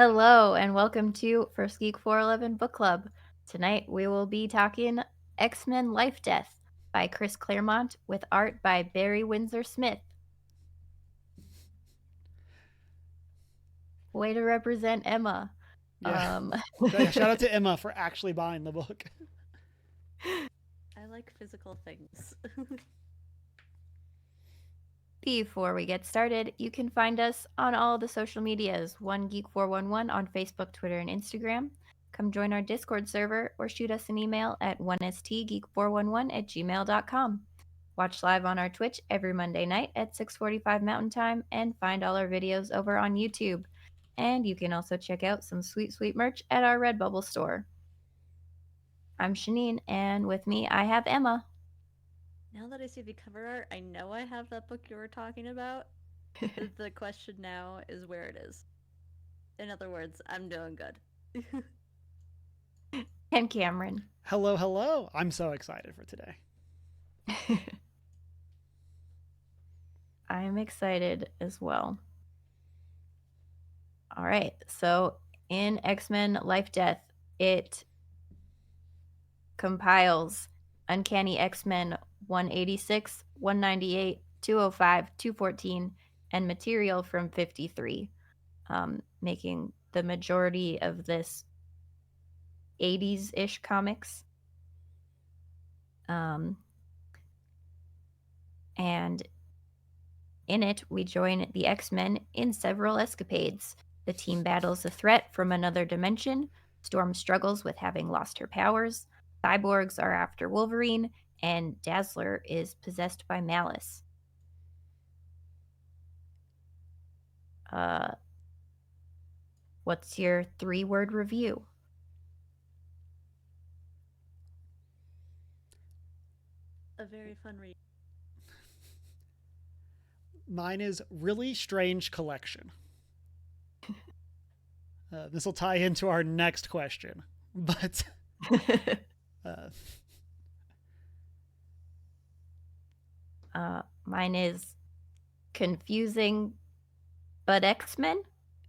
Hello, and welcome to First Geek 411 Book Club. Tonight we will be talking X-Men Lifedeath by Chris Claremont with art by Barry Windsor Smith. Way to represent Emma. Yeah. Um, Shout out to Emma for actually buying the book. I like physical things. Before we get started, you can find us on all the social medias, OneGeek411 on Facebook, Twitter, and Instagram. Come join our Discord server or shoot us an email at 1stgeek411@gmail.com. Watch live on our Twitch every Monday night at 6:45 Mountain Time and find all our videos over on YouTube. And you can also check out some sweet, sweet merch at our Redbubble store. I'm Shanine, and with me I have Emma. Now that I see the cover art, I know I have that book you were talking about. The question now is where it is. In other words, I'm doing good. And Cameron. Hello, hello. I'm so excited for today. I am excited as well. All right. So in X-Men Life Death, it compiles Uncanny X-Men 186, 198, 205, 214, and material from 53, making the majority of this 80s-ish comics. And in it, we join the X-Men in several escapades. The team battles a threat from another dimension. Storm struggles with having lost her powers. Cyborgs are after Wolverine, and Dazzler is possessed by Malice. What's your 3-word review? A very fun read. Mine is really strange collection. This will tie into our next question, but Mine is confusing, but X-Men.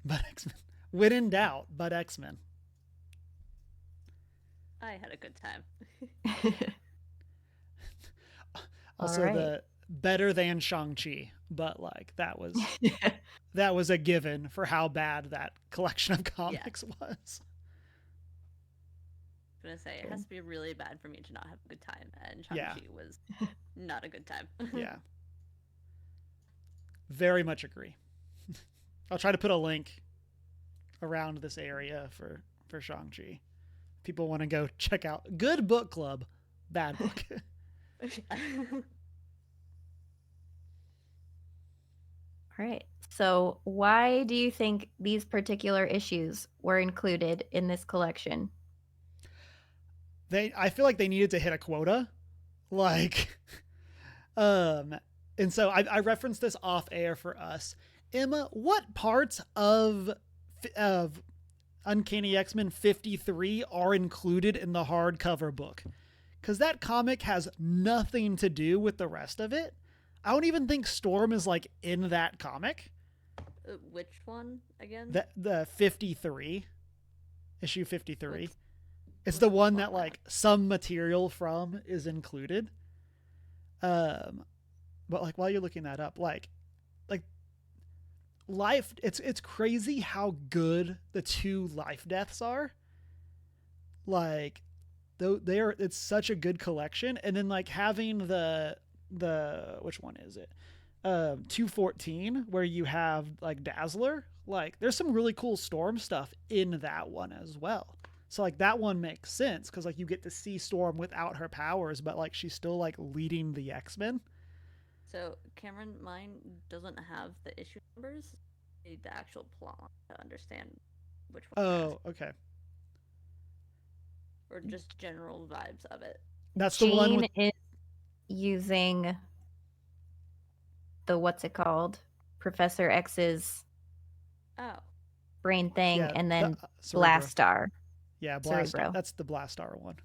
but X-Men. When in doubt, but X-Men. I had a good time. Also, right. the better than Shang-Chi, but like that was a given for how bad that collection of comics was. I'm gonna say it has to be really bad for me to not have a good time, and Yeah. Shang-Chi was not a good time. Yeah. Very much agree. I'll try to put a link around this area for Shang-Chi. People want to go check out good book club, bad book. All right. So, why do you think these particular issues were included in this collection? I feel like they needed to hit a quota. Like and so I referenced this off air for us. Emma, what parts of Uncanny X-Men 53 are included in the hardcover book? Because that comic has nothing to do with the rest of it. I don't even think Storm is like in that comic. Which one again? The 53, issue 53. It's the one that like some material from is included. But like while you're looking that up, like life, it's crazy how good the two life deaths are. Like it's such a good collection, and then like having the which one is it? 214 where you have like Dazzler. Like there's some really cool Storm stuff in that one as well. So like that one makes sense because like you get to see Storm without her powers, but like she's still like leading the X-Men. So Cameron, mine doesn't have the issue numbers. I need the actual plot to understand which one. Oh, okay. Or just general vibes of it. That's Jean the one with is using the what's it called? Professor X's brain thing, yeah, and then Cerebro. Blastar. Yeah, Blastar. Cerebro. That's the Blastar one.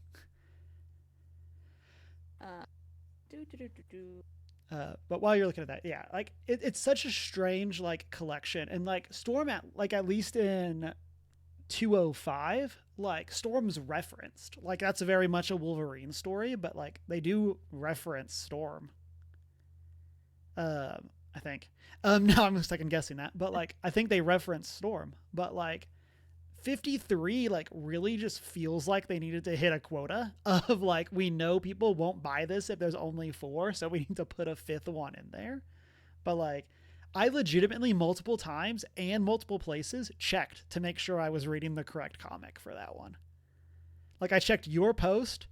But while you're looking at that, yeah, like it's such a strange like collection, and like Storm at least in 205, like Storm's referenced. Like that's very much a Wolverine story, but like they do reference Storm. I think. No, I'm second guessing that, but like I think they reference Storm, but like 53 like really just feels like they needed to hit a quota of like we know people won't buy this if there's only 4, so we need to put a 5th one in there. But like I legitimately multiple times and multiple places checked to make sure I was reading the correct comic for that one. Like I checked your post,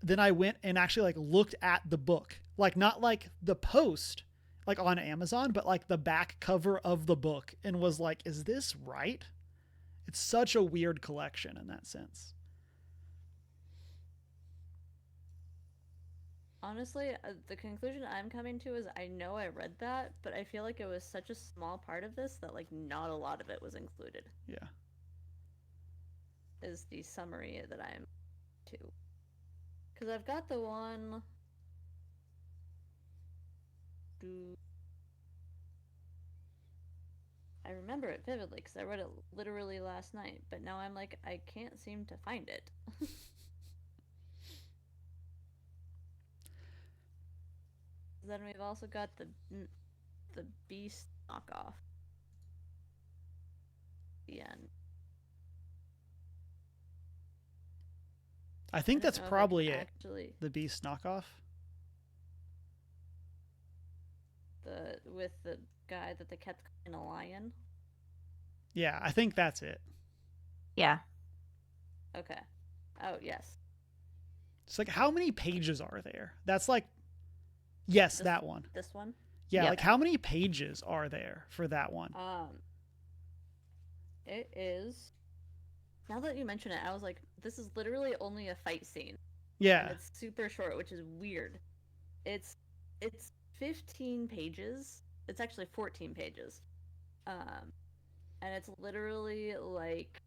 then I went and actually like looked at the book, like not like the post like on Amazon, but like the back cover of the book, and was like, is this right? It's such a weird collection in that sense. Honestly, the conclusion I'm coming to is I know I read that, but I feel like it was such a small part of this that like not a lot of it was included. Yeah. Is the summary that I'm to. Because I've got the one. I remember it vividly because I read it literally last night, but now I'm like, I can't seem to find it. Then we've also got the Beast knockoff. The end. I think that's probably it. Actually, the Beast knockoff. With the guy that they kept in a lion. Yeah, I think that's it. Yeah. Okay. Oh, yes. It's like, how many pages are there? That's like, yes, that one. This one? Yeah, Yep. like how many pages are there for that one? It is. Now that you mention it, I was like, this is literally only a fight scene. Yeah. And it's super short, which is weird. It's 15 pages. It's actually 14 pages. And it's literally like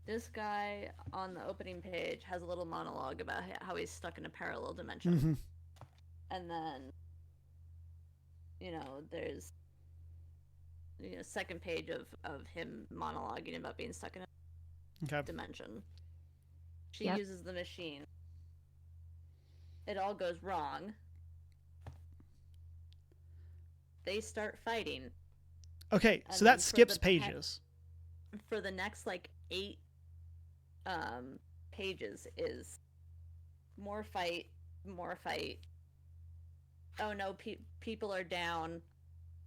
this guy on the opening page has a little monologue about how he's stuck in a parallel dimension. Mm-hmm. And then, there's second page of him monologuing about being stuck in a dimension. She uses the machine. It all goes wrong. They start fighting. Okay, so that skips pages. For the next like 8 pages is more fight. Oh no, people are down.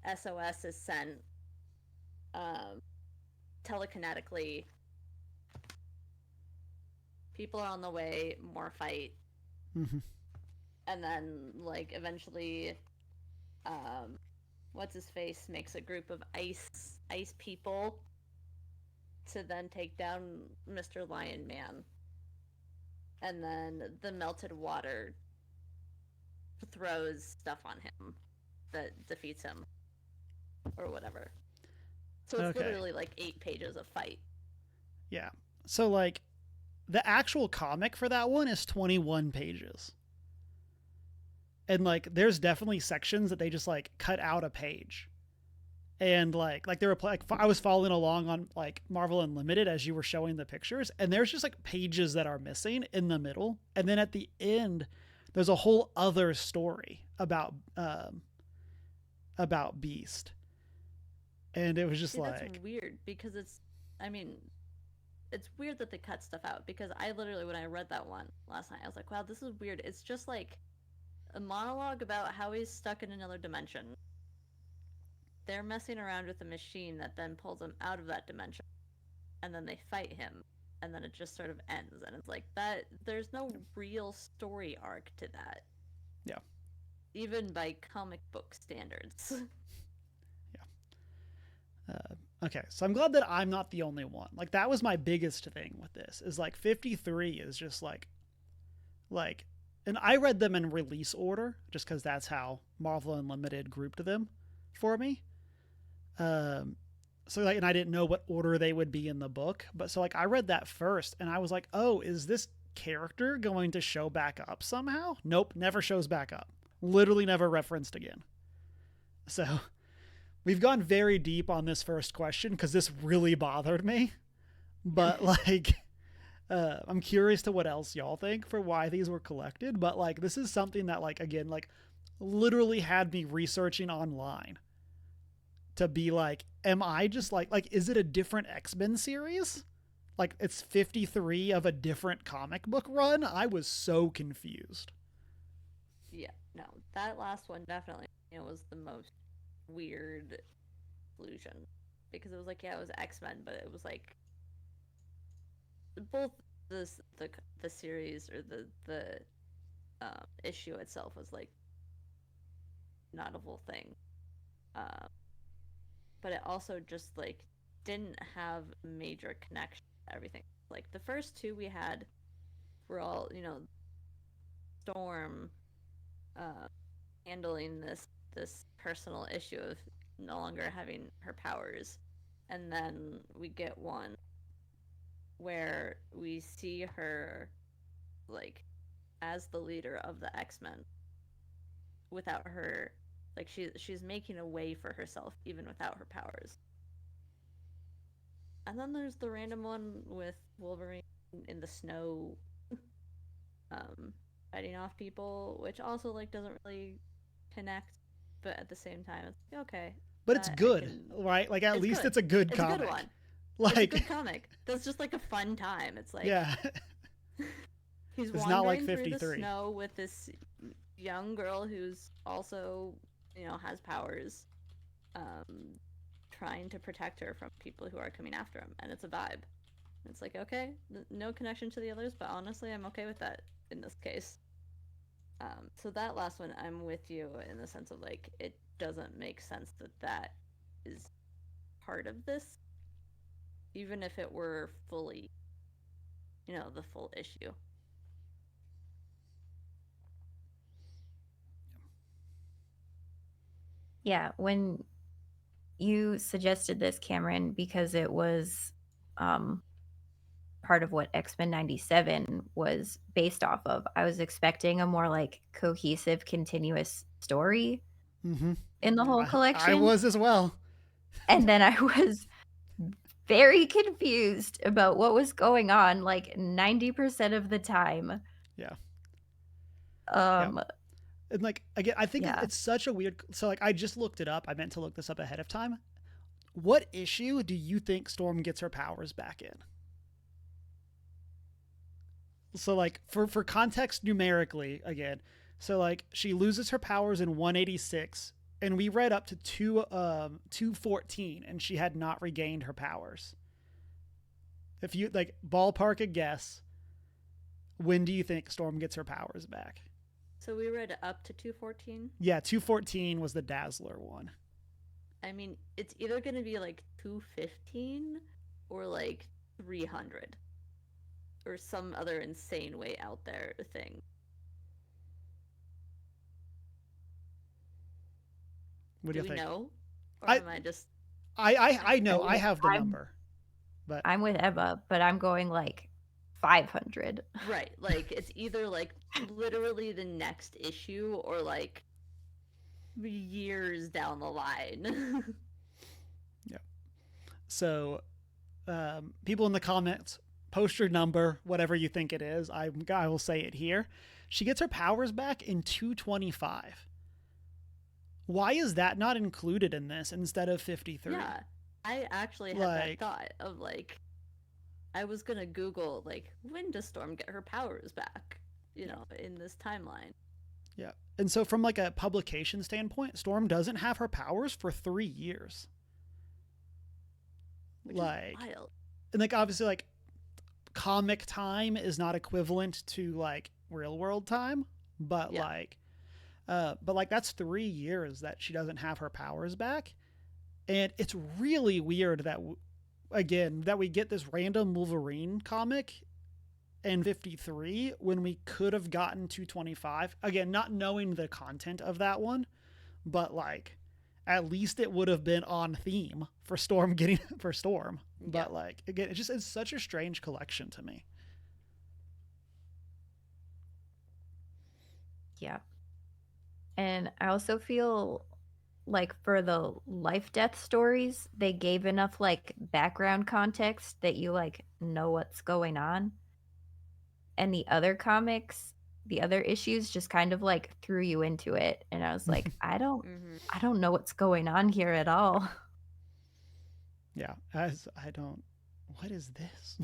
SOS is sent telekinetically. People are on the way, more fight. Mm-hmm. And then like eventually what's his face makes a group of ice people to then take down Mr. Lion Man. And then the melted water throws stuff on him that defeats him or whatever. So it's literally like 8 pages of fight. Yeah. So like the actual comic for that one is 21 pages. And like there's definitely sections that they just like cut out a page. And like they were like I was following along on like Marvel Unlimited as you were showing the pictures, and there's just like pages that are missing in the middle, and then at the end there's a whole other story about Beast. And it was just that's weird because it's weird that they cut stuff out, because I literally, when I read that one last night, I was like, wow, this is weird. It's just like a monologue about how he's stuck in another dimension. They're messing around with a machine that then pulls him out of that dimension, and then they fight him, and then it just sort of ends. And it's like that. There's no real story arc to that. Yeah. Even by comic book standards. Yeah. Okay, so I'm glad that I'm not the only one. Like that was my biggest thing with this. Is like 53 is just like, and I read them in release order just because that's how Marvel Unlimited grouped them for me. So like, and I didn't know what order they would be in the book, but so like I read that first, and I was like, oh, is this character going to show back up somehow? Nope, never shows back up. Literally never referenced again. So we've gone very deep on this first question because this really bothered me. But like, I'm curious to what else y'all think for why these were collected. But like, this is something that like again like literally had me researching online to be like, am I just like is it a different X-Men series? Like it's 53 of a different comic book run? I was so confused. Yeah, no, that last one definitely was the most weird illusion because it was like, yeah, it was X-Men, but it was like both this the series or the issue itself was like not a full thing. Um, but it also just like didn't have major connection to everything. Like the first two we had were all, Storm uh, handling this personal issue of no longer having her powers, and then we get one where we see her like as the leader of the X-Men without her, like she's making a way for herself even without her powers. And then there's the random one with Wolverine in the snow, um, fighting off people, which also like doesn't really connect, but at the same time, it's like, okay, But it's that I good, can. right? Like at It's least good. it's a good It's a good comic. one. It's a good Like comic. That's just like a fun time. It's like yeah, he's it's not like wandering through the 53. snow with this young girl who's also, has powers, um, trying to protect her from people who are coming after him, and it's a vibe. It's like, okay, no connection to the others, but honestly, I'm okay with that in this case. So that last one, I'm with you in the sense of like, it doesn't make sense that that is part of this, even if it were fully, the full issue. Yeah, when you suggested this, Cameron, because it was um, part of what X-Men 97 was based off of, I was expecting a more like cohesive, continuous story Mm-hmm. in the whole I collection. was as well. And then I was very confused about what was going on like 90% of the time. Yeah. Yeah. Um, And like again, I think yeah. it's such a weird. So like, I just looked it up. I meant to look this up ahead of time. What issue do you think Storm gets her powers back in? So like for context numerically again, so like she loses her powers in 186, and we read up to 214, and she had not regained her powers. If you like ballpark a guess, when do you think Storm gets her powers back? So we read up to 214. Yeah, 214 was the Dazzler one. I mean, it's either going to be like 215 or like 300 or some other insane way out there thing. What do Do you we think? know? Or I am I just. I know I have the I'm number, but I'm with Emma, but I'm going like 500. Right. Like, it's either like literally the next issue or like years down the line. yeah. So people in the comments, post your number, whatever you think it is. I will say it here. She gets her powers back in 225. Why is that not included in this instead of 53? Yeah. I actually had that thought of like, I was going to Google, like, when does Storm get her powers back, in this timeline? Yeah. And so from like a publication standpoint, Storm doesn't have her powers for 3 years. Which like is wild. And like obviously like comic time is not equivalent to like real world time, but Yeah. like that's 3 years that she doesn't have her powers back. And it's really weird that again that we get this random Wolverine comic in 53 when we could have gotten 225, again not knowing the content of that one, but like at least it would have been on theme for Storm getting for Storm. But like again, it's such a strange collection to me. Yeah. And I also feel like for the life death stories, they gave enough like background context that you like know what's going on. And the other comics, the other issues just kind of like threw you into it. And I was like, Mm-hmm. I don't know what's going on here at all. Yeah, as I don't. What is this?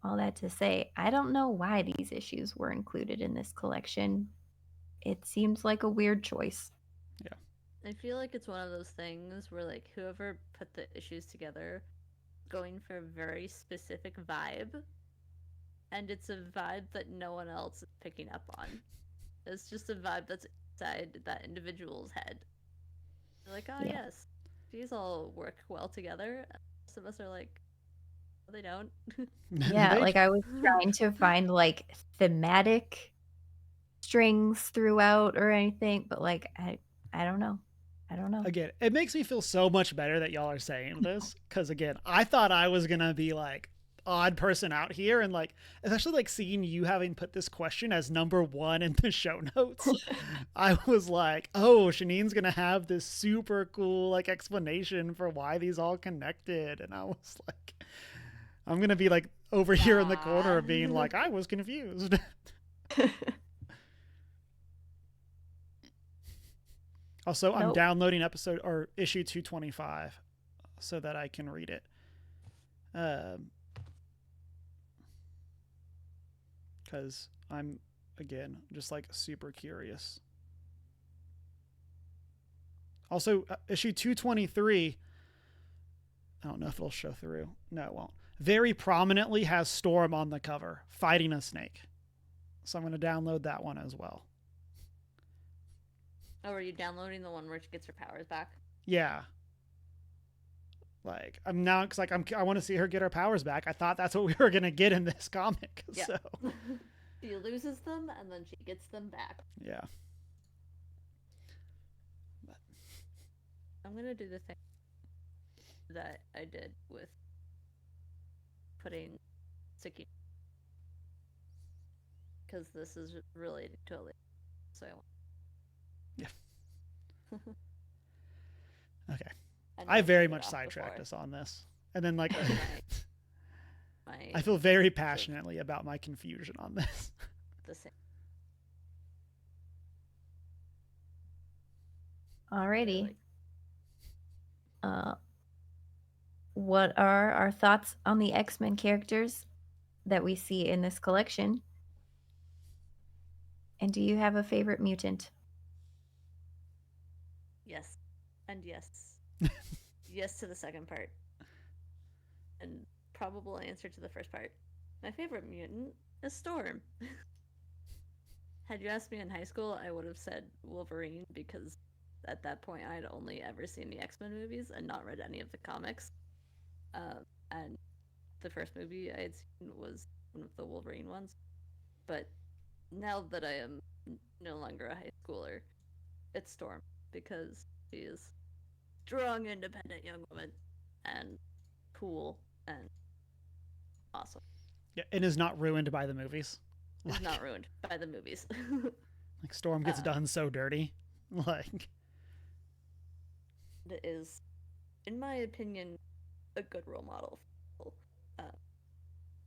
All that to say, I don't know why these issues were included in this collection. It seems like a weird choice. Yeah. I feel like it's one of those things where like whoever put the issues together going for a very specific vibe, and it's a vibe that no one else is picking up on. It's just a vibe that's inside that individual's head. They're like, oh Yeah. yes, these all work well together. Most of us are like, no, they don't. Yeah, like I was trying to find like thematic strings throughout or anything, but like I don't know. I don't know. Again, it makes me feel so much better that y'all are saying this because again, I thought I was gonna be like odd person out here, and like especially like seeing you having put this question as number one in the show notes, I was like, oh, Shanine's gonna have this super cool like explanation for why these all connected, and I was like, I'm gonna be like over here in the corner being like, I was confused. Also, I'm Nope. downloading episode or issue 225 so that I can read it. Because I'm, again, just like super curious. Also, issue 223, I don't know if it'll show through. No, it won't. Very prominently has Storm on the cover fighting a snake. So I'm going to download that one as well. Oh, are you downloading the one where she gets her powers back? Yeah. Like I'm now because like I want to see her get her powers back. I thought that's what we were gonna get in this comic. Yeah. So She loses them and then she gets them back. yeah. I'm gonna do the thing that I did with putting sticky, because this is related to a so Yeah. Okay. I I very took it much off sidetracked before. us on this, and then like My I feel very passionately about my confusion on this. the same. Alrighty. Like, What are our thoughts on the X-Men characters that we see in this collection? And do you have a favorite mutant? yes, and yes, yes to the second part, and probable answer to the first part. My favorite mutant is Storm. Had you asked me in high school, I would have said Wolverine because at that point I'd only ever seen the X-Men movies and not read any of the comics. And the first movie I had seen was one of the Wolverine ones. But now that I am no longer a high schooler, it's Storm because she is strong, independent young woman and cool and awesome. Yeah, and is not ruined by the movies. It's not ruined by the movies. Like Storm gets done so dirty. Like It is, in my opinion, a good role model.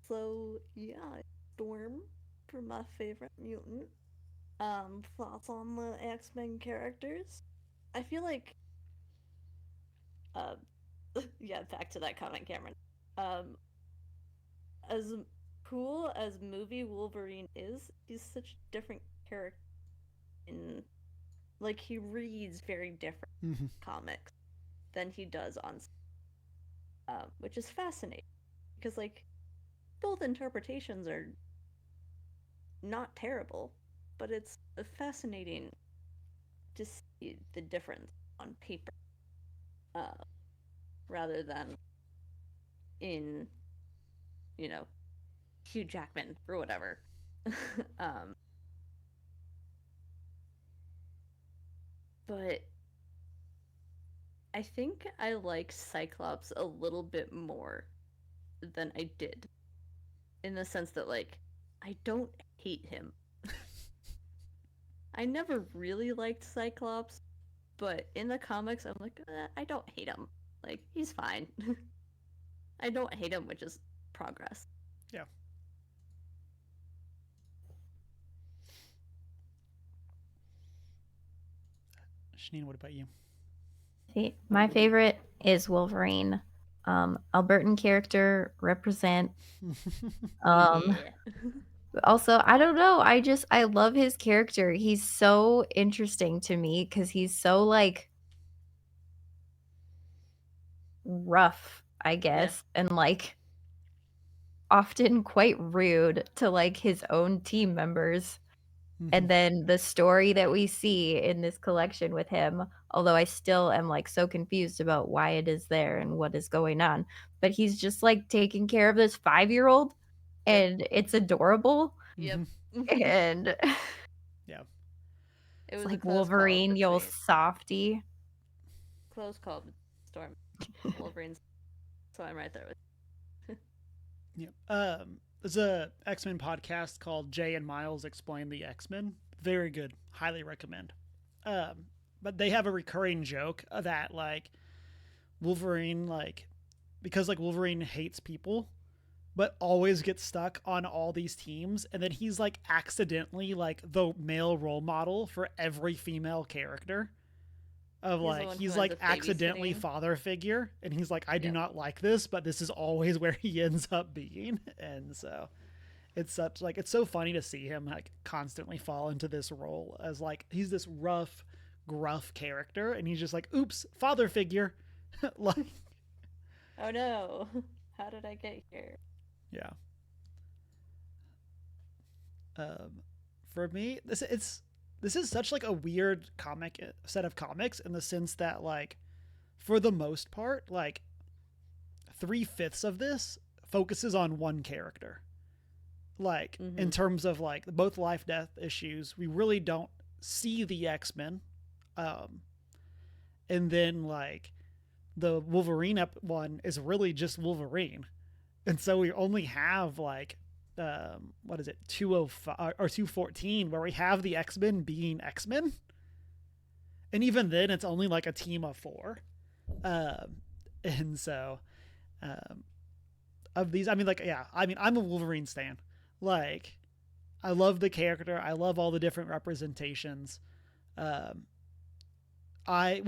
So yeah, Storm for my favorite mutant. Thoughts on the X-Men characters? I feel like, uh, yeah, back to that comment, Cameron. Um, as cool as movie Wolverine is, he's such a different character in, like, he reads very different comics than he does on, which is fascinating because like both interpretations are not terrible, but it's fascinating to see the difference on paper, rather than in, you know, Hugh Jackman or whatever. But I think I like Cyclops a little bit more than I did, in the sense that like I don't hate him. I never really liked Cyclops, but in the comics, I'm like, I don't hate him. Like, he's fine. I don't hate him, which is progress. Yeah. Shanine, what about you? See, my favorite is Wolverine. Albertan character represent. Um, Yeah. Also, I don't know. I love his character. He's so interesting to me because he's so like rough, I guess, and like often quite rude to like his own team members. And then the story that we see in this collection with him, although I still am like so confused about why it is there and what is going on, but he's just like taking care of this 5-year-old and it's adorable. Yep. And It Yeah. it's was a like close call Wolverine, yo between softy. close call between Storm, Wolverine's. So I'm right there with. Yeah. There's a X-Men podcast called Jay and Miles Explain the X-Men. Very good. Highly recommend. But they have a recurring joke that like Wolverine, like, because like Wolverine hates people, but always gets stuck on all these teams, and then he's like accidentally like the male role model for every female character. Of He's the like one who he's ends like up accidentally babysitting. father figure, and he's like, I do Yep. not like this, but this is always where he ends up being. And so it's such like it's so funny to see him like constantly fall into this role as like he's this rough, gruff character, and he's just like, oops, father figure. Like, Oh no! How did I get here? yeah. Um, for me, this is such like a weird comic set of comics in the sense that like for the most part, like 3/5 of this focuses on one character. Like in terms of like both life death issues, we really don't see the X-Men. Um, and then like the Wolverine one is really just Wolverine, and so we only have like what is it, 205 or 214, where we have the X-Men being X-Men, and even then it's only like a team of 4. And so um, of these, I mean, like, yeah, I mean, I'm a Wolverine stan. Like, I love the character. I love all the different representations. Um, I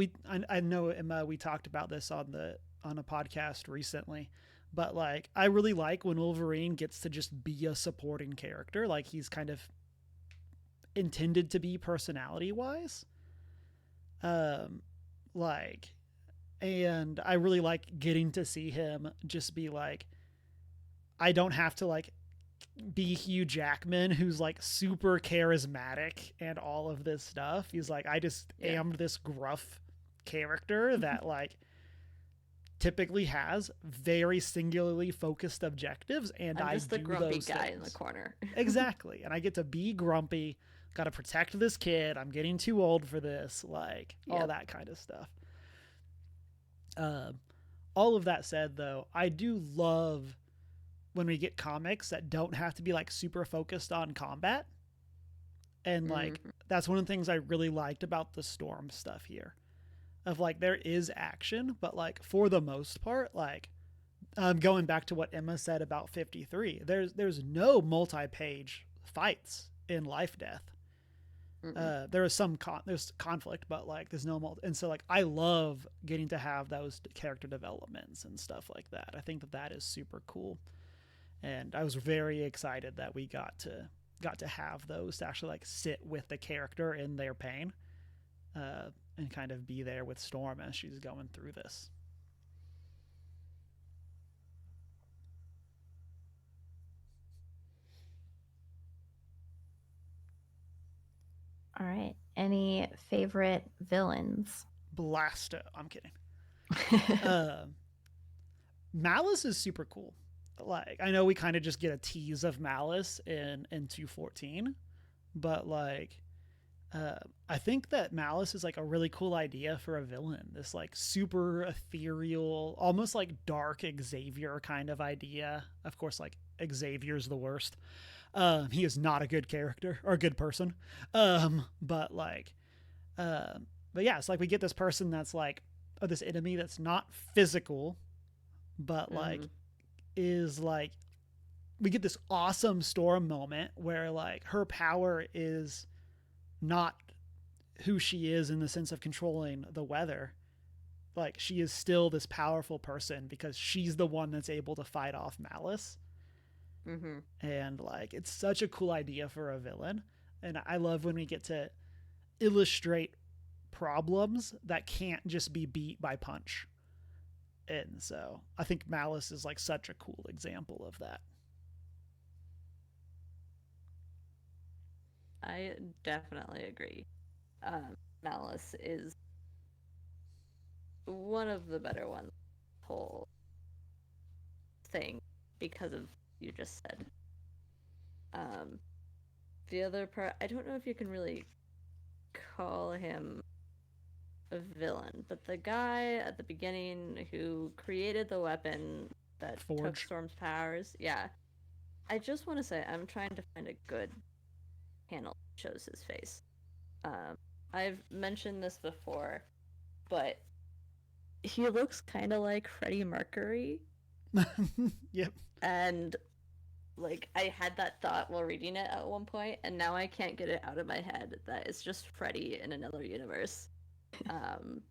know, Emma, we talked about this on a podcast recently, but like I really like when Wolverine gets to just be a supporting character, like he's kind of intended to be personality wise. Um, like, and I really like getting to see him just be like, I don't have to like be Hugh Jackman, who's like super charismatic and all of this stuff. He's like, I just am this gruff character that like typically has very singularly focused objectives, and I'm I just the do grumpy those guy things. in the corner. Exactly. And I get to be grumpy, got to protect this kid, I'm getting too old for this, like all that kind of stuff. All of that said, though, I do love when we get comics that don't have to be like super focused on combat. And like that's one of the things I really liked about the Storm stuff here. Of like there is action, but like for the most part, like going back to what Emma said about 53, there's no multi-page fights in Life Death. There is some there's conflict, but like there's no and so like I love getting to have those character developments and stuff like that. I think that that is super cool, and I was very excited that we got to have those to actually like sit with the character in their pain, and kind of be there with Storm as she's going through this. All right. Any favorite villains? Blast! I'm kidding. Malice is super cool. Like I know we kind of just get a tease of Malice in 214, but like I think that Malice is like a really cool idea for a villain. This like super ethereal, almost like dark Xavier kind of idea. Of course, like Xavier's the worst. He is not a good character or a good person. But like, uh, but yeah, it's like we get this person that's like, this enemy that's not physical, but like Mm-hmm. is like, we get this awesome Storm moment where like her power is not who she is in the sense of controlling the weather. Like she is still this powerful person because she's the one that's able to fight off Malice. Mm-hmm. And like it's such a cool idea for a villain. And I love when we get to illustrate problems that can't just be beat by punch. And so I think Malice is like such a cool example of that. I definitely agree. Malice is one of the better ones. Whole thing because of you just said. Um, the other part, I don't know if you can really call him a villain, but the guy at the beginning who created the weapon that took Forge. Storm's powers, yeah. I just want to say I'm trying to find a good panel that shows his face. Um, I've mentioned this before, but he looks kind of like Freddie Mercury, Yep. and like I had that thought while reading it at one point, and now I can't get it out of my head that it's just Freddy in another universe. Um,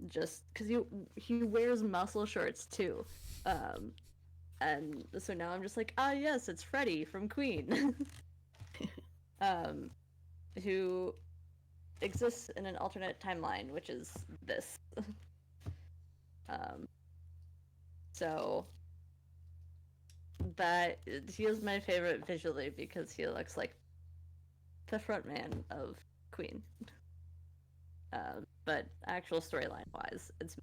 just because he wears muscle shorts too, um, and so now I'm just like, ah, yes, it's Freddy from Queen, um, who exists in an alternate timeline, which is this. um, so that he is my favorite visually because he looks like the frontman of Queen. But actual storyline wise, it's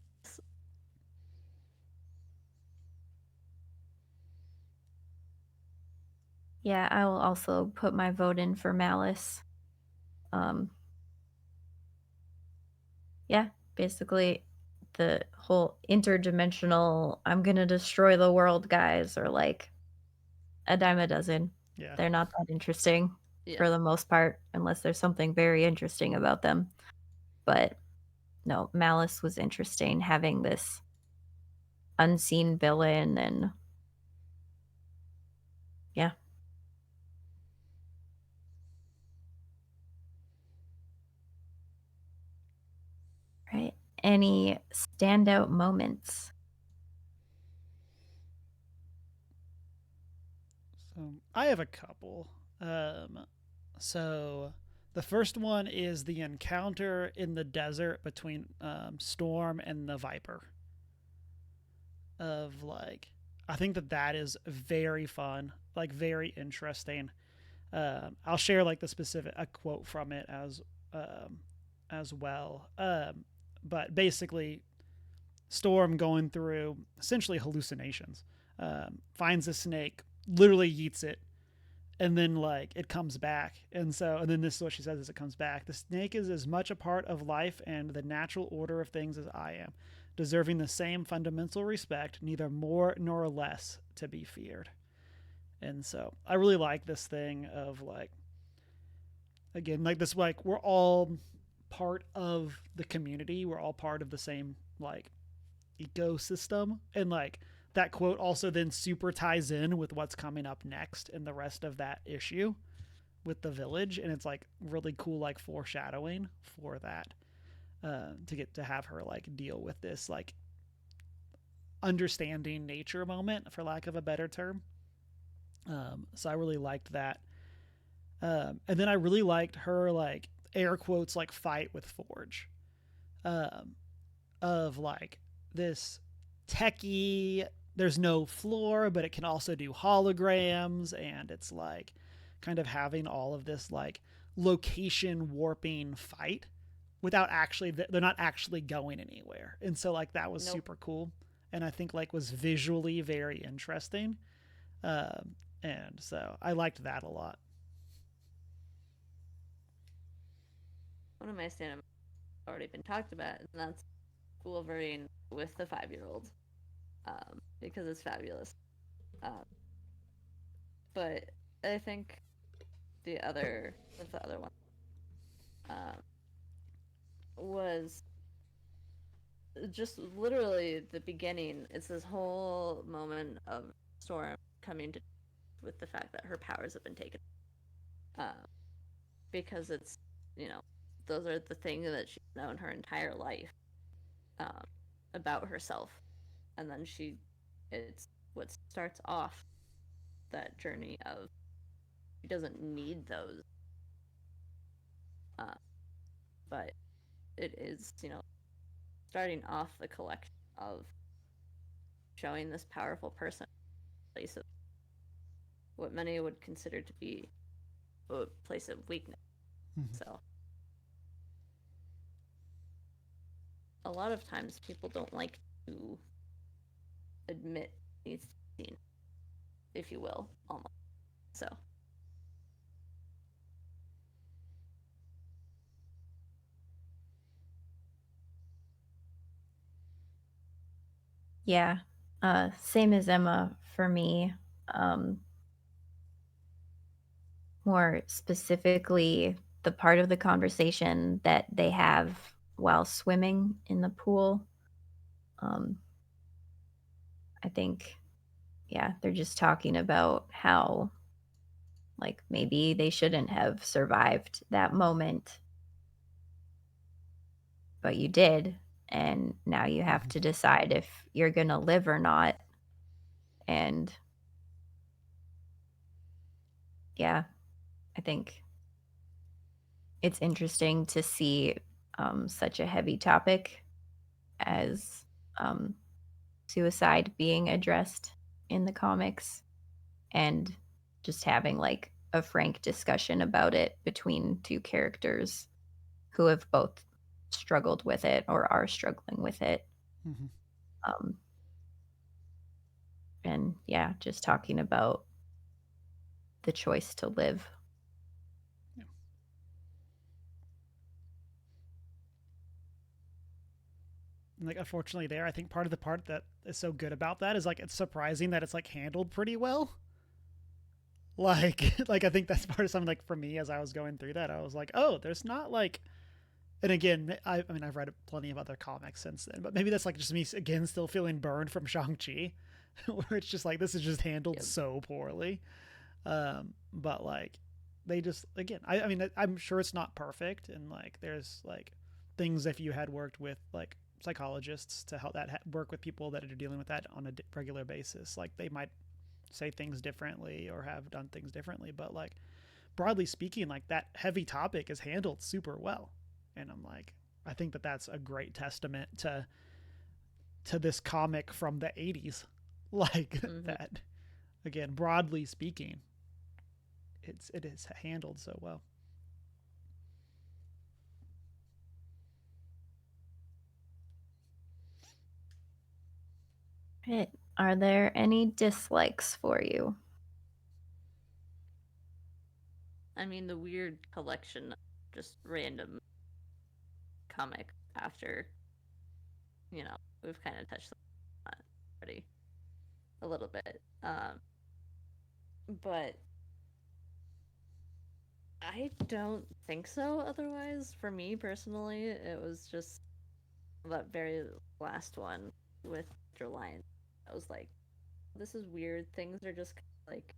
Yeah, I will also put my vote in for Malice. Um, yeah, basically the whole interdimensional I'm gonna destroy the world guys are like a dime a dozen. Yeah. They're not that interesting yeah. for the most part, unless there's something very interesting about them. But no, Malice was interesting having this unseen villain and yeah, right. Any standout moments? So I have a couple. Um, so the first one is the encounter in the desert between Storm and the Viper. Of like, I think that that is very fun, like very interesting. I'll share like the specific a quote from it as well. But basically, Storm going through essentially hallucinations, finds a snake, literally yeets it, and then like it comes back. And then this is what she says as it comes back: the snake is as much a part of life and the natural order of things as I am, deserving the same fundamental respect, neither more nor less to be feared. And so I really like this thing of like, again, like this, like we're all part of the community, we're all part of the same like ecosystem. And like that quote also then super ties in with what's coming up next in the rest of that issue with the village. And it's like really cool, like foreshadowing for that, to get to have her like deal with this like understanding nature moment, for lack of a better term. So I really liked that. And then I really liked her like air quotes like fight with Forge, um, of like this techie. There's no floor, but it can also do holograms, and it's like kind of having all of this like location warping fight without actually, they're not actually going anywhere. And so like that was Nope. super cool, and I think like was visually very interesting. And so I liked that a lot. One of my stand already been talked about, and that's Wolverine with the 5-year-old, because it's fabulous. Um, but I think the other one um, was just literally the beginning. It's this whole moment of Storm coming to with the fact that her powers have been taken, um, because it's those are the things that she's known her entire life, um, about herself, and then it's what starts off that journey of she doesn't need those, uh, but it is starting off the collection of showing this powerful person a place of what many would consider to be a place of weakness. Mhm. So a lot of times people don't like to admit needs to be seen, if you will, almost. So Yeah. Same as Emma for me. Um, More specifically, the part of the conversation that they have while swimming in the pool. Um, I think, yeah, they're just talking about how, like, maybe they shouldn't have survived that moment, but you did. And now you have Mhm. to decide if you're going to live or not. And yeah, I think it's interesting to see such a heavy topic as um, suicide being addressed in the comics and just having like a frank discussion about it between two characters who have both struggled with it or are struggling with it. Mhm. Um, and yeah, just talking about the choice to live. Yeah. And, like, unfortunately, I think part of the part that is so good about that is like it's surprising that it's like handled pretty well. Like, like I think that's part of something, like, for me as I was going through that, I was like, oh, there's not like, and again, I mean, I've read plenty of other comics since then, but maybe that's like just me again still feeling burned from Shang-Chi, where it's just like this is just handled yep. so poorly. But like they just, again, I mean, I'm sure it's not perfect, and like there's like things, if you had worked with like psychologists to help that work with people that are dealing with that on a regular basis, like they might say things differently or have done things differently, but like broadly speaking, like that heavy topic is handled super well. And I'm like, I think that that's a great testament to this comic from the 80s. Like Mm-hmm. that, again, broadly speaking, it is handled so well. Right. Are there any dislikes for you? I mean, the weird collection of just random comic after, we've kind of touched on that already a little bit. But I don't think so otherwise. For me personally, it was just that very last one with Lion. I was like, this is weird. Things are just like,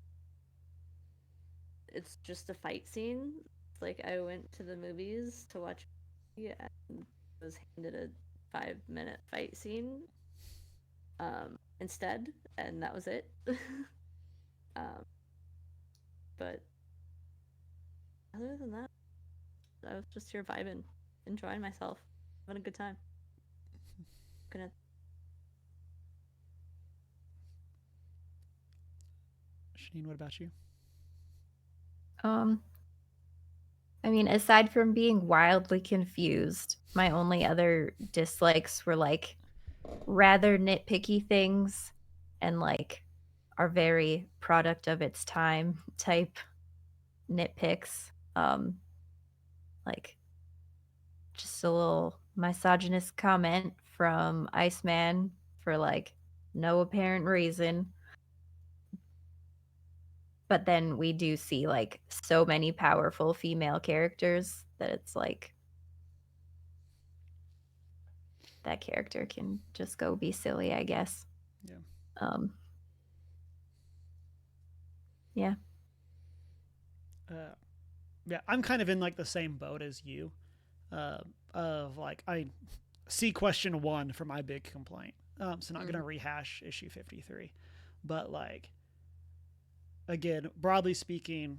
it's just a fight scene. It's like I went to the movies to watch a movie and was handed a 5-minute fight scene, instead, and that was it. um, but other than that, I was just here vibing, enjoying myself, having a good time. Gonna Shanine, what about you? Um, I mean, aside from being wildly confused, my only other dislikes were like rather nitpicky things and like are very product of its time type nitpicks. Like just a little misogynist comment from Iceman for like no apparent reason. But then we do see, like, so many powerful female characters that it's like that character can just go be silly, I guess. Yeah. Um, yeah. Uh, yeah, I'm kind of in like the same boat as you. Of like, I see question one for my big complaint. So not gonna rehash issue 53, but like, again, broadly speaking,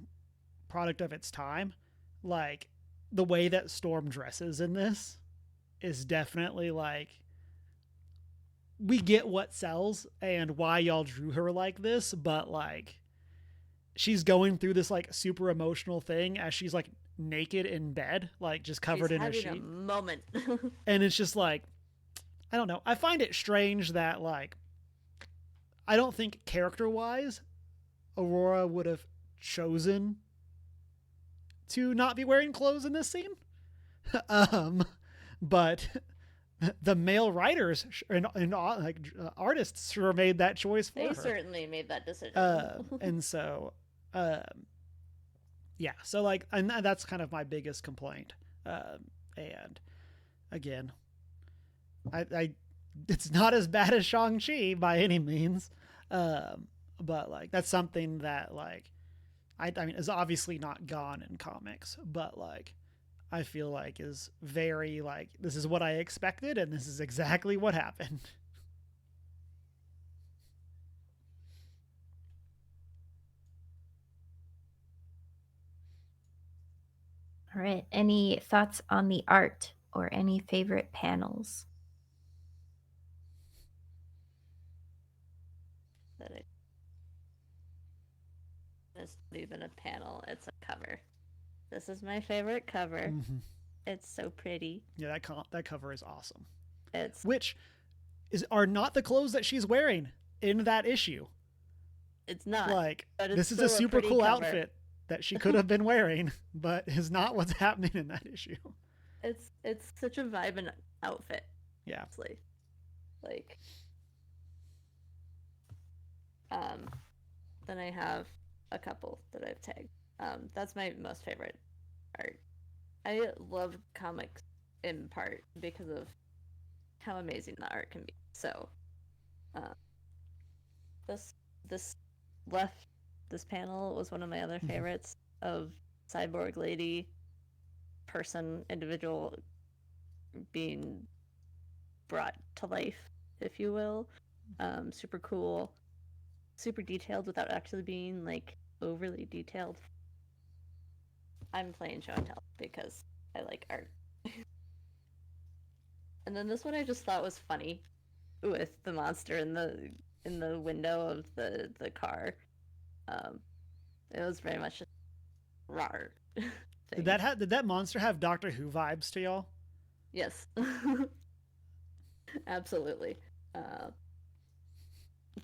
product of its time. Like, the way that Storm dresses in this is definitely like, we get what sells and why y'all drew her like this, but like, she's going through this like super emotional thing as she's like naked in bed, like just covered She's in a having sheet. a moment. And it's just like, I don't know. I find it strange that like, I don't think character wise Aurora would have chosen to not be wearing clothes in this scene. But the male writers and like artists sure made that choice for They her. certainly made that decision. And so, yeah. So like, and that's kind of my biggest complaint. And again, I it's not as bad as Shang-Chi by any means. But like, that's something that like, I mean, is obviously not gone in comics, but like, I feel like is very like, this is what I expected and this is exactly what happened. All right. Any thoughts on the art or any favorite panels? That it's not even a panel, it's a cover. This is my favorite cover. Mm-hmm. It's so pretty. Yeah, that cover is awesome. It's Which are not the clothes that she's wearing in that issue. It's not. Like, but this is a super cool cover. outfit that she could have been wearing, but is not what's happening in that issue. It's such a vibe outfit. Yeah. Honestly. Like, then I have a couple that I've tagged. That's my most favorite art. I love comics in part because of how amazing the art can be. So, this this panel was one of my other favorites of cyborg lady, person, individual being brought to life, if you will. Super cool, super detailed without actually being like overly detailed. I'm playing show and tell because I like art. And then this one I just thought was funny with the monster in the window of the car. It was very much just rar. Did that monster have Doctor Who vibes to y'all? Yes. Absolutely.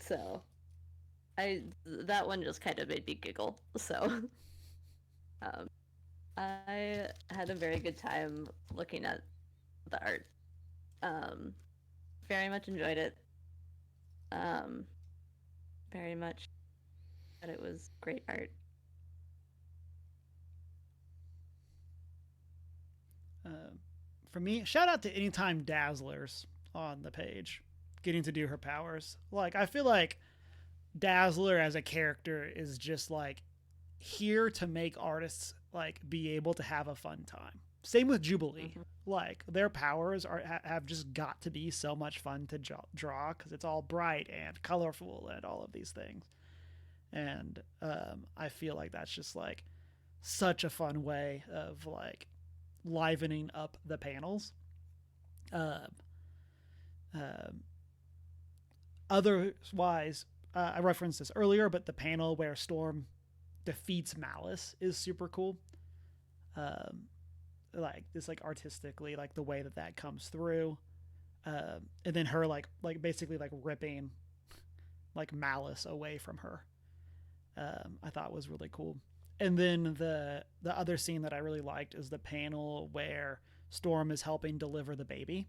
So that one just kind of made me giggle. So I had a very good time looking at the art. Very much enjoyed it. Very much that it was great art. For me, shout out to anytime Dazzler's on the page, getting to do her powers. Like, I feel like Dazzler as a character is just like here to make artists like be able to have a fun time. Same with Jubilee. Mm-hmm. Like, their powers have just got to be so much fun to draw because it's all bright and colorful and all of these things. And I feel like that's just like such a fun way of like livening up the panels. Otherwise, I referenced this earlier, but the panel where Storm defeats Malice is super cool. Like this, like artistically, like the way that comes through, and then her like basically like ripping like Malice away from her. I thought was really cool. And then the other scene that I really liked is the panel where Storm is helping deliver the baby.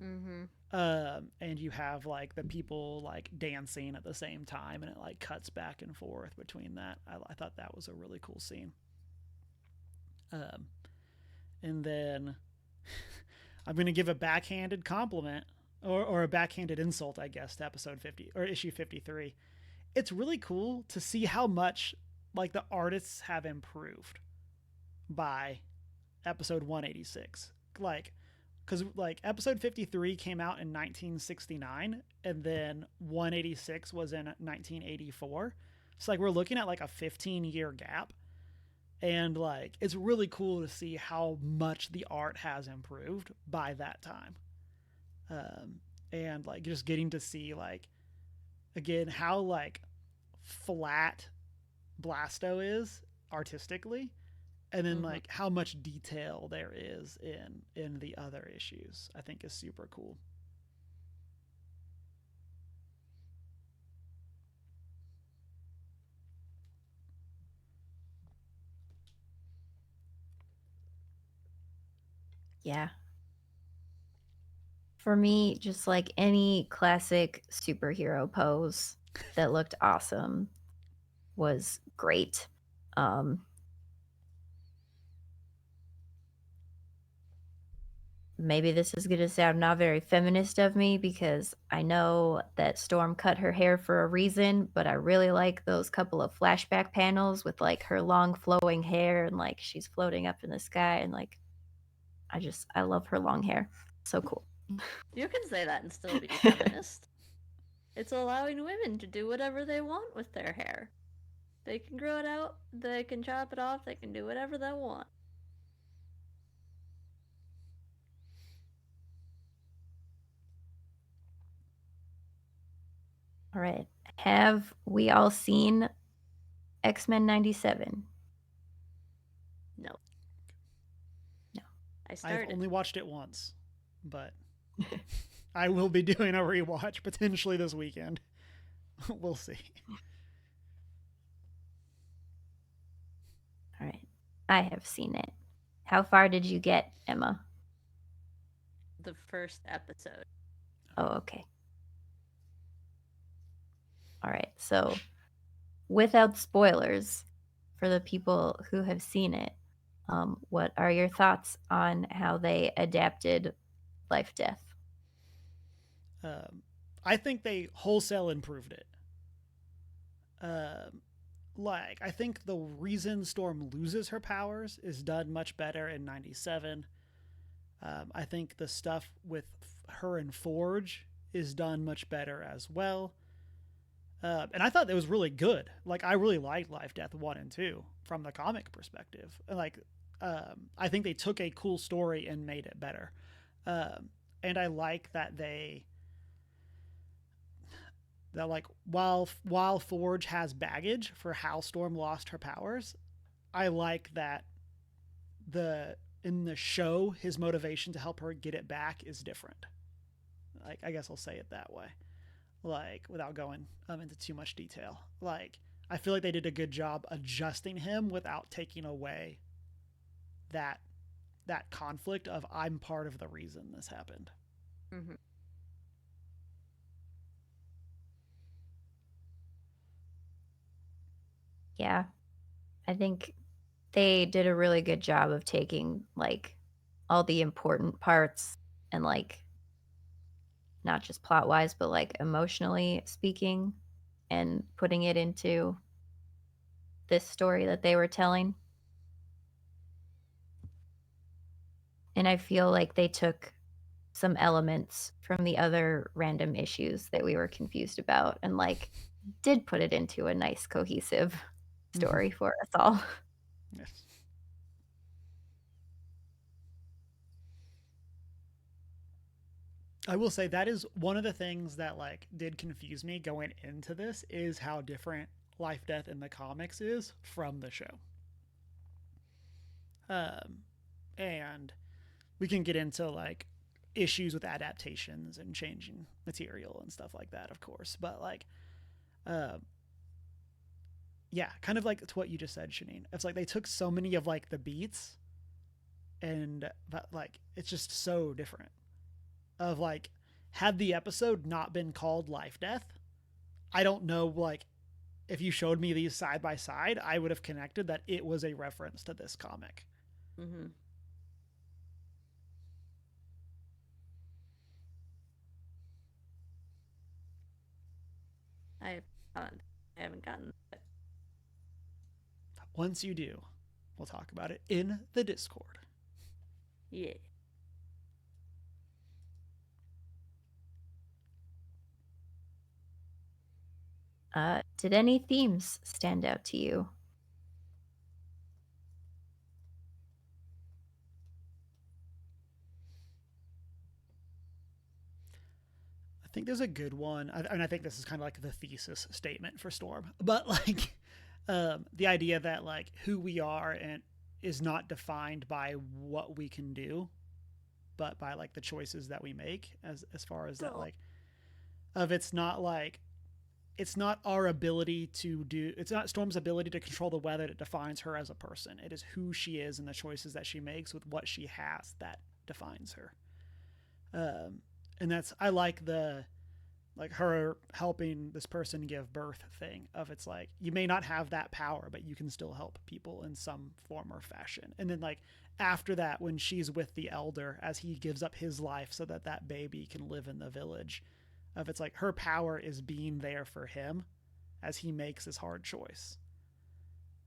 Mm-hmm. And you have like the people like dancing at the same time, and it like cuts back and forth between that. I thought that was a really cool scene. Um, and then I'm going to give a backhanded compliment, or a backhanded insult, I guess, to episode 50 or issue 53. It's really cool to see how much like the artists have improved by episode 186. Like, because like episode 53 came out in 1969, and then 186 was in 1984. So like we're looking at like a 15-year gap, and like it's really cool to see how much the art has improved by that time. And like just getting to see like again how like flat Blasto is artistically, and then Mm-hmm. like how much detail there is in the other issues, I think is super cool. Yeah. For me, just like any classic superhero pose that looked awesome was great. Um, Maybe this is going to sound not very feminist of me because I know that Storm cut her hair for a reason, but I really like those couple of flashback panels with like her long flowing hair and like she's floating up in the sky and like I love her long hair. So cool. You can say that and still be feminist. It's allowing women to do whatever they want with their hair. They can grow it out, they can chop it off, they can do whatever they want. All right. Have we all seen X-Men 97? No. No. I I've started. only watched it once, but I will be doing a rewatch potentially this weekend. We'll see. All right. I have seen it. How far did you get, Emma? The first episode. Oh, okay. All right. So, without spoilers for the people who have seen it, what are your thoughts on how they adapted Life Death? Um, I think they wholesale improved it. Um, like I think the reason Storm loses her powers is done much better in 97. I think the stuff with her and Forge is done much better as well. And I thought it was really good. Like I really liked Life, Death 1 and 2 from the comic perspective. And like I think they took a cool story and made it better. And I like that like while Forge has baggage for how Storm lost her powers, I like that the in the show his motivation to help her get it back is different. Like I guess I'll say it that way. Like without going into too much detail. Like I feel like they did a good job adjusting him without taking away that that conflict of I'm part of the reason this happened. Mm-hmm. Yeah. I think they did a really good job of taking like all the important parts and like not just plot wise, but like emotionally speaking and putting it into this story that they were telling. And I feel like they took some elements from the other random issues that we were confused about and like did put it into a nice cohesive story for us all. Yes. I will say that is one of the things that like did confuse me going into this is how different Life Death in the comics is from the show. Um, and we can get into like issues with adaptations and changing material and stuff like that, of course. But like, uh, yeah, kind of like it's what you just said, Shanine. It's like they took so many of like the beats, and but like it's just so different. Of like had the episode not been called Life Death, I don't know, like, if you showed me these side by side, I would have connected that it was a reference to this comic. Mm-hmm. I haven't gotten that. Once you do, we'll talk about it in the Discord. Yeah. Did any themes stand out to you? I think there's a good one. I think this is kind of like the thesis statement for Storm, but like the idea that like who we are and is not defined by what we can do, but by like the choices that we make. As far as that, like, of it's not like it's not our ability to do. It's not Storm's ability to control the weather that defines her as a person. It is who she is and the choices that she makes with what she has that defines her. And that's I like her helping this person give birth thing of it's like you may not have that power but you can still help people in some form or fashion. And then like after that, when she's with the elder as he gives up his life so that that baby can live in the village, of it's like her power is being there for him as he makes this hard choice.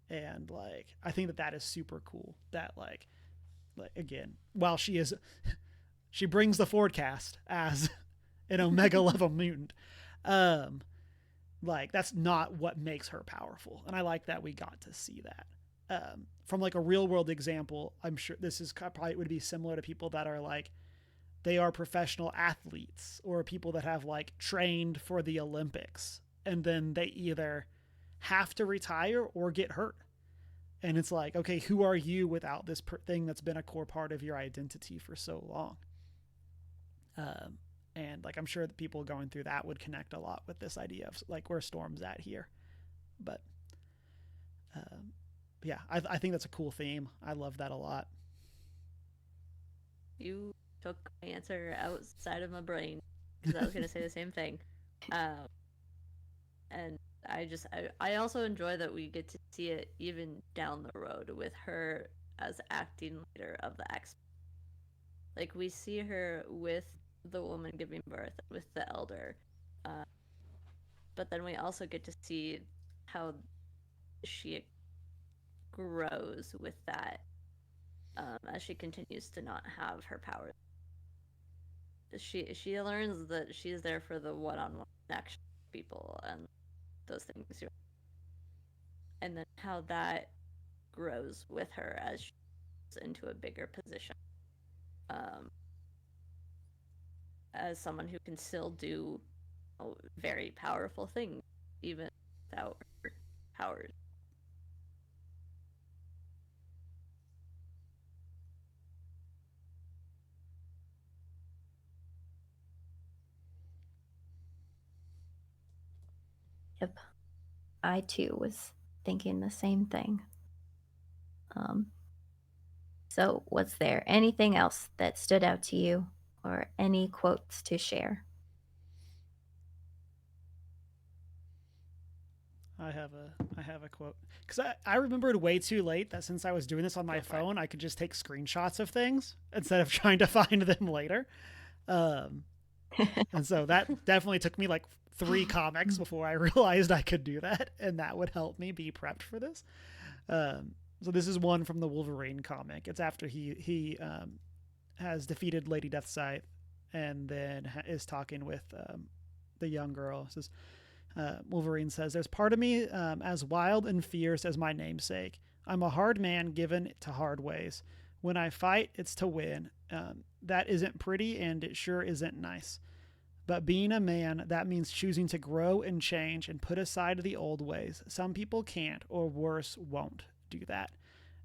And like I think that that is super cool that like again, while she brings the forecast as an omega level mutant. Like that's not what makes her powerful, and I like that we got to see that from like a real world example. I'm sure this is probably would be similar to people that are like they are professional athletes or people that have like trained for the Olympics and then they either have to retire or get hurt. And it's like, okay, who are you without this thing that's been a core part of your identity for so long? And like I'm sure that people going through that would connect a lot with this idea of like where Storm's at here. But yeah, I think that's a cool theme. I love that a lot. You took my answer outside of my brain because I was going to say the same thing. And I also enjoy that we get to see it even down the road with her as acting leader of the X. Like we see her with the woman giving birth, with the elder, but then we also get to see how she grows with that as she continues to not have her power. She learns that she's there for the one-on-one connection with people and those things, and then how that grows with her as she goes into a bigger position as someone who can still do very powerful things even without her powers. Yep. I too was thinking the same thing. So, was there anything else that stood out to you or any quotes to share? I have a quote because I remembered way too late that since I was doing this on my phone, I could just take screenshots of things instead of trying to find them later. And so that definitely took me like 3 comics before I realized I could do that, and that would help me be prepped for this. So this is one from the Wolverine comic. It's after he has defeated Lady Deathscythe and then is talking with the young girl. It says, Wolverine says, "There's part of me as wild and fierce as my namesake. I'm a hard man given to hard ways. When I fight, it's to win. That isn't pretty and it sure isn't nice. But being a man, that means choosing to grow and change and put aside the old ways. Some people can't, or worse, won't do that."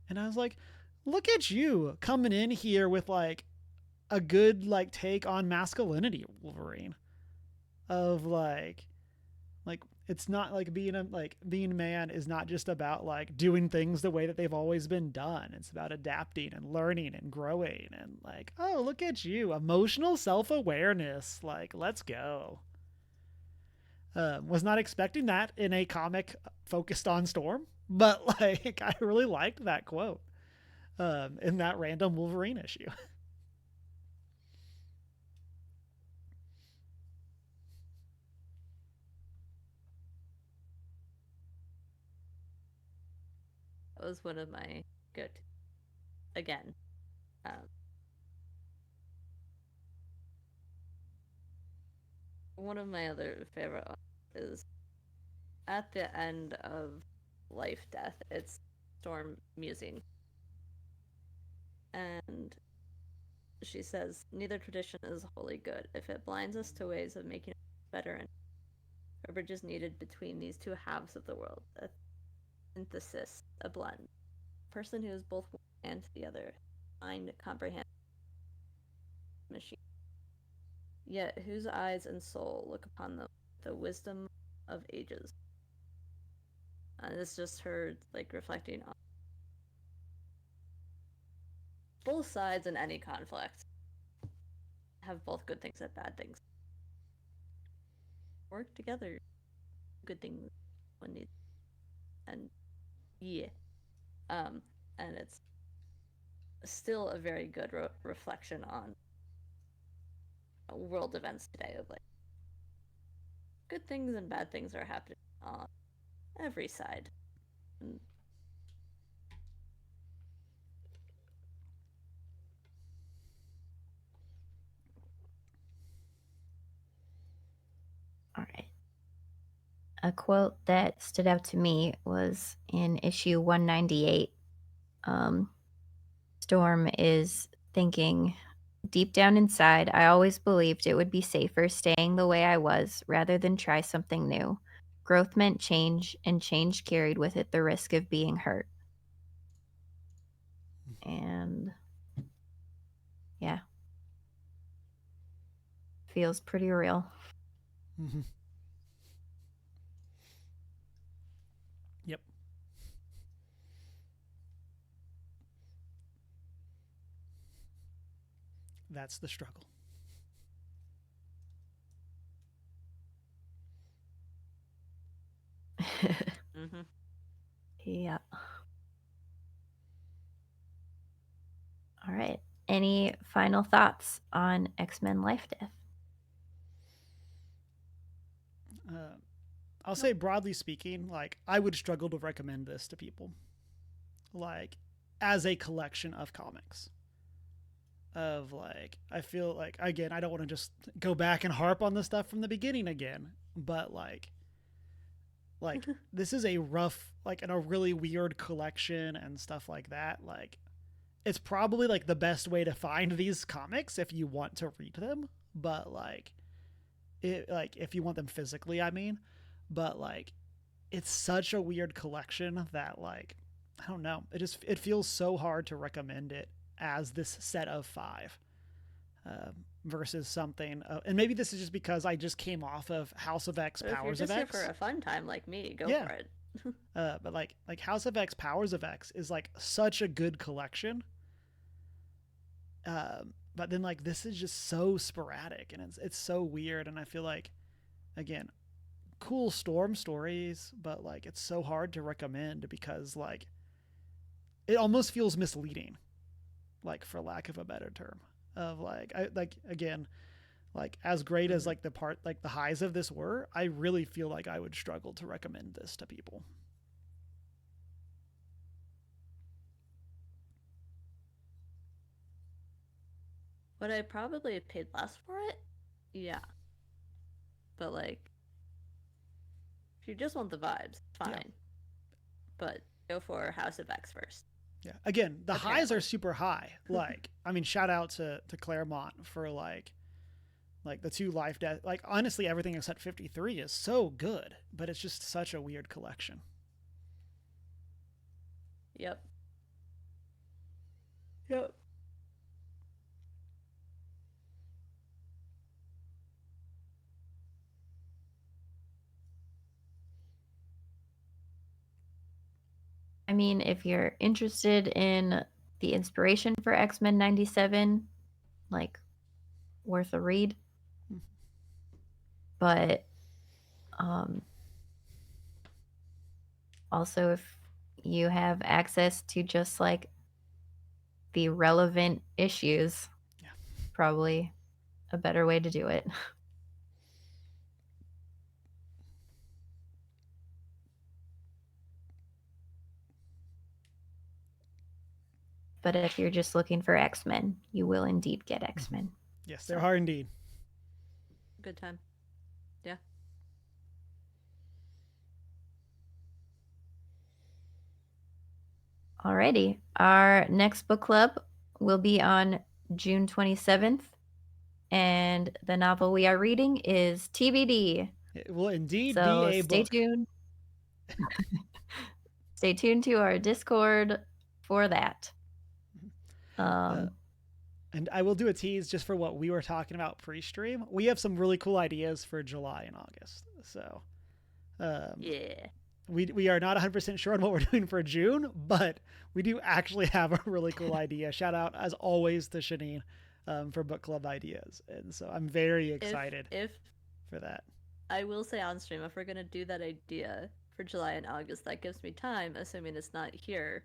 And I was like, look at you coming in here with like a good like take on masculinity, Wolverine. Of like, Like it's not like being man is not just about like doing things the way that they've always been done. It's about adapting and learning and growing and like, oh, look at you, emotional self-awareness. Like, let's go. Was not expecting that in a comic focused on Storm, but like I really liked that quote in that random Wolverine issue. That was one of my good. Again, um, one of my other favorite is at the end of Life Death. It's Storm musing, and she says, "Neither tradition is wholly good. If it blinds us to ways of making it better, and a bridge is needed between these two halves of the world, a synthesis, a blend. A person who is both one and the other, mind comprehend machine, yet whose eyes and soul look upon the wisdom of ages." And it's just her like reflecting on both sides in any conflict. Have both good things and bad things. Work together. Good things when needed. And yeah. And it's still a very good reflection on world events today of like good things and bad things are happening on every side. And All right. A quote that stood out to me was in issue 198. Storm is thinking, deep down inside, I always believed it would be safer staying the way I was rather than try something new. Growth meant change, and change carried with it the risk of being hurt. And yeah, feels pretty real. Mm-hmm. Yep. That's the struggle. mm-hmm. Yeah. All right. Any final thoughts on X-Men Life Death? I'll say broadly speaking, like I would struggle to recommend this to people, like as a collection of comics. Of like, I feel like again, I don't want to just go back and harp on the stuff from the beginning again, but like this is a rough, like in a really weird collection and stuff like that. Like it's probably like the best way to find these comics if you want to read them, but like if you want them physically, I mean, but like it's such a weird collection that like I don't know, it feels so hard to recommend it as this set of five versus something. And maybe this is just because I just came off of House of X, But if you're Powers of just here X. for a fun time like me, go Yeah. for it. But like House of X, Powers of X is like such a good collection. But then like this is just so sporadic and it's so weird, and I feel like again cool Storm stories, but like it's so hard to recommend because like it almost feels misleading, like for lack of a better term. Of like I like again, like as great as like the highs of this were, I really feel like I would struggle to recommend this to people. Would I probably have paid less for it? Yeah. But like if you just want the vibes, fine. Yeah. But go for House of X first. Yeah. Again, the Apparently. highs are super high. Like, I mean, shout out to Claremont for like the two Life Death. Like, honestly, everything except 53 is so good, but it's just such a weird collection. Yep. Yep. mean, if you're interested in the inspiration for X-Men 97, like, worth a read. But also, if you have access to just like the relevant issues, Yeah. probably a better way to do it. But if you're just looking for X-Men, you will indeed get X-Men. Yes, there are indeed. Good time. Yeah. Alrighty. Our next book club will be on June 27th. And the novel we are reading is TBD. It will indeed be So a stay book. tuned. Stay tuned to our Discord for that. And I will do a tease just for what we were talking about pre-stream. We have some really cool ideas for July and August. So, Yeah. we are not 100% sure on what we're doing for June, but we do actually have a really cool idea. Shout out, as always, to Shanine for book club ideas. And so I'm very excited for that. I will say on stream, if we're going to do that idea for July and August, that gives me time, assuming it's not here,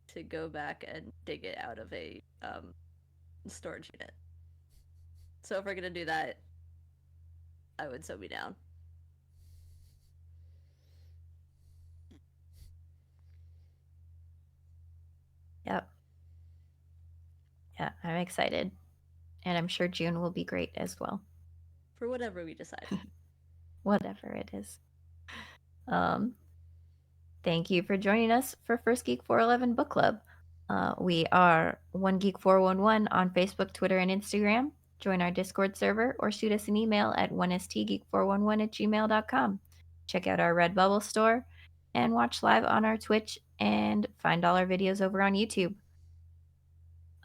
to go back and dig it out of a storage unit. So if we're going to do that, I would so be down. Yep. Yeah, I'm excited. And I'm sure June will be great as well. For whatever we decide. Whatever it is. Thank you for joining us for First Geek 411 Book Club. We are One Geek 411 on Facebook, Twitter, and Instagram. Join our Discord server or shoot us an email at 1stgeek411@gmail.com. Check out our Redbubble store and watch live on our Twitch and find all our videos over on YouTube.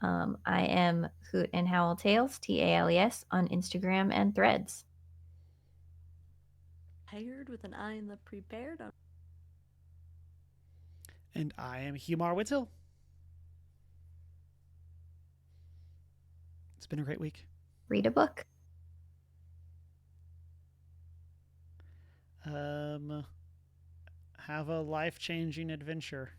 I am Hoot and Howl Tales, TALES, on Instagram and Threads. Hired with an eye in the prepared. And I am Humar Whittle. It's been a great week. Read a book. Have a life-changing adventure.